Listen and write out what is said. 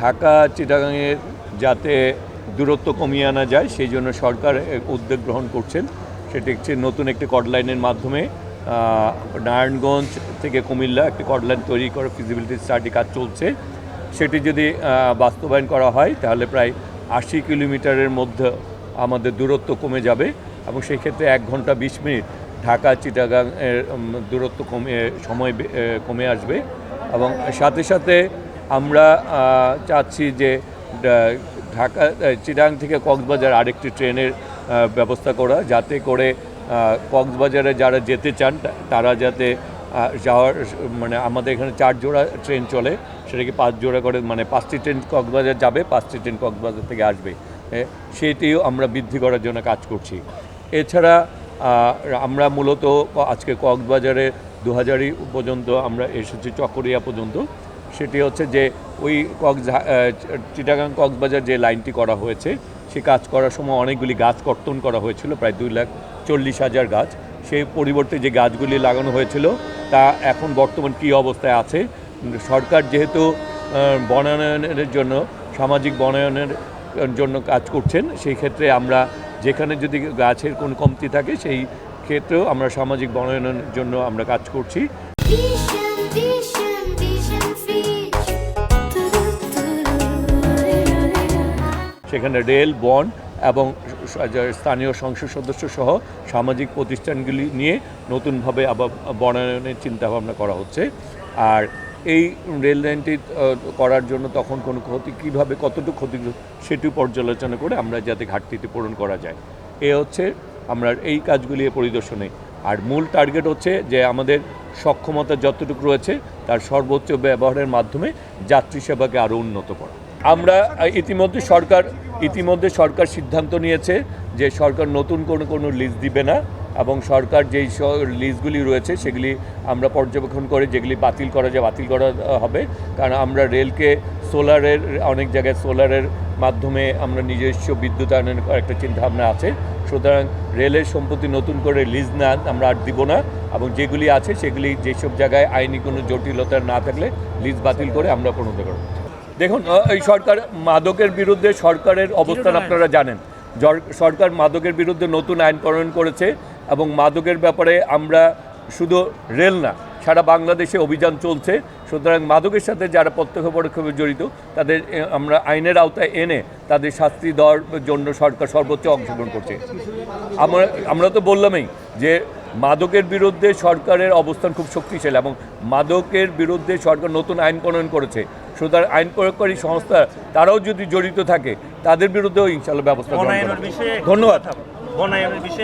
ঢাকা চিটাগাংয়ে যাতে দূরত্ব কমিয়ে আনা যায় সেই জন্য সরকার উদ্যোগ গ্রহণ করছেন। সেটি হচ্ছে নতুন একটি কর্ড লাইনের মাধ্যমে নারায়ণগঞ্জ থেকে কুমিল্লা একটি কর্ড লাইন তৈরি করে ফিজিবিলিটি স্টাডি কাজ চলছে। সেটি যদি বাস্তবায়ন করা হয় তাহলে প্রায় 80 কিলোমিটারের মধ্যে আমাদের দূরত্ব কমে যাবে এবং সেই ক্ষেত্রে 1 ঘন্টা 20 মিনিট ঢাকা চিটাগাং এর দূরত্ব সময় কমে আসবে। এবং সাথে সাথে আমরা চাচ্ছি যে ঢাকা চিটাগাং থেকে কক্সবাজার আরেকটি ট্রেনের ব্যবস্থা করা, যাতে করে কক্সবাজারে যারা যেতে চান তারা যাতে যাওয়ার মানে আমাদের এখানে 4 জোড়া ট্রেন চলে, সেটাকে 5 জোড়া করে মানে 5টি ট্রেন কক্সবাজার যাবে, 5টি ট্রেন কক্সবাজার থেকে আসবে, সেটিও আমরা বৃদ্ধি করার জন্য কাজ করছি। এছাড়া আমরা মূলত আজকে কক্সবাজারে 2000 পর্যন্ত আমরা এসেছি, চকরিয়া পর্যন্ত। সেটি হচ্ছে যে ওই চিটাগাং কক্সবাজার যে লাইনটি করা হয়েছে সে কাজ করার সময় অনেকগুলি গাছ কর্তন করা হয়েছিল, প্রায় 2,40,000 গাছ। সেই পরিবর্তে যে গাছগুলি লাগানো হয়েছিল তা এখন বর্তমান কী অবস্থায় আছে। সরকার যেহেতু বনায়নের জন্য সামাজিক বনায়নের জন্য কাজ করছেন, সেই ক্ষেত্রে আমরা যেখানে যদি গাছের কোনো কমতি থাকে সেই ক্ষেত্রেও আমরা সামাজিক বনায়নের জন্য আমরা কাজ করছি। সেখানে রেল, বন এবং স্থানীয় সংসদ সদস্য সহ সামাজিক প্রতিষ্ঠানগুলি নিয়ে নতুনভাবে আবার বনায়নের চিন্তাভাবনা করা হচ্ছে। আর এই রেল লাইনটি করার জন্য তখন কোনো ক্ষতি কীভাবে কতটুকু ক্ষতি সেটিও পর্যালোচনা করে আমরা যাতে ঘাটতিটি পূরণ করা যায়, এ হচ্ছে আমরা এই কাজগুলি পরিদর্শনে। আর মূল টার্গেট হচ্ছে যে আমাদের সক্ষমতা যতটুকু রয়েছে তার সর্বোচ্চ ব্যবহারের মাধ্যমে যাত্রী সেবাকে আরও উন্নত করা। আমরা ইতিমধ্যে সরকার সিদ্ধান্ত নিয়েছে যে সরকার নতুন কোনো লিজ দিবে না, এবং সরকার যেই লিজগুলি রয়েছে সেগুলি আমরা পর্যবেক্ষণ করে যেগুলি বাতিল করা যায় বাতিল করা হবে। কারণ আমরা রেলকে সোলারের অনেক জায়গায় সোলারের মাধ্যমে আমরা নিজস্ব বিদ্যুতায়নের একটা চিন্তাভাবনা আছে। সুতরাং রেলের সম্পত্তি নতুন করে লিজ না আমরা আর দিব না, এবং যেগুলি আছে সেগুলি যেসব জায়গায় আইনি কোনো জটিলতা না থাকলে লিজ বাতিল করে আমরা পরিণত করব। দেখুন, এই সরকার মাদকের বিরুদ্ধে সরকারের অবস্থান আপনারা জানেন। সরকার মাদকের বিরুদ্ধে নতুন আইন প্রণয়ন করেছে এবং মাদকের ব্যাপারে আমরা শুধু রেল না সারা বাংলাদেশে অভিযান চলছে। সুতরাং মাদকের সাথে যারা প্রত্যক্ষ পরোক্ষভাবে জড়িত তাদের আমরা আইনের আওতায় এনে তাদের শাস্তি দেওয়ার জন্য সরকার সর্বোচ্চ অংশগ্রহণ করছে। আমরা তো বললামই যে মাদকের বিরুদ্ধে সরকারের অবস্থান খুব শক্তিশালী এবং মাদকের বিরুদ্ধে সরকার নতুন আইন প্রণয়ন করেছে। সুতরাং আইন প্রয়োগকারী সংস্থা তারাও যদি জড়িত থাকে তাদের বিরুদ্ধেও ইনশাআল্লাহ ব্যবস্থা গ্রহণ করা হবে। ধন্যবাদ।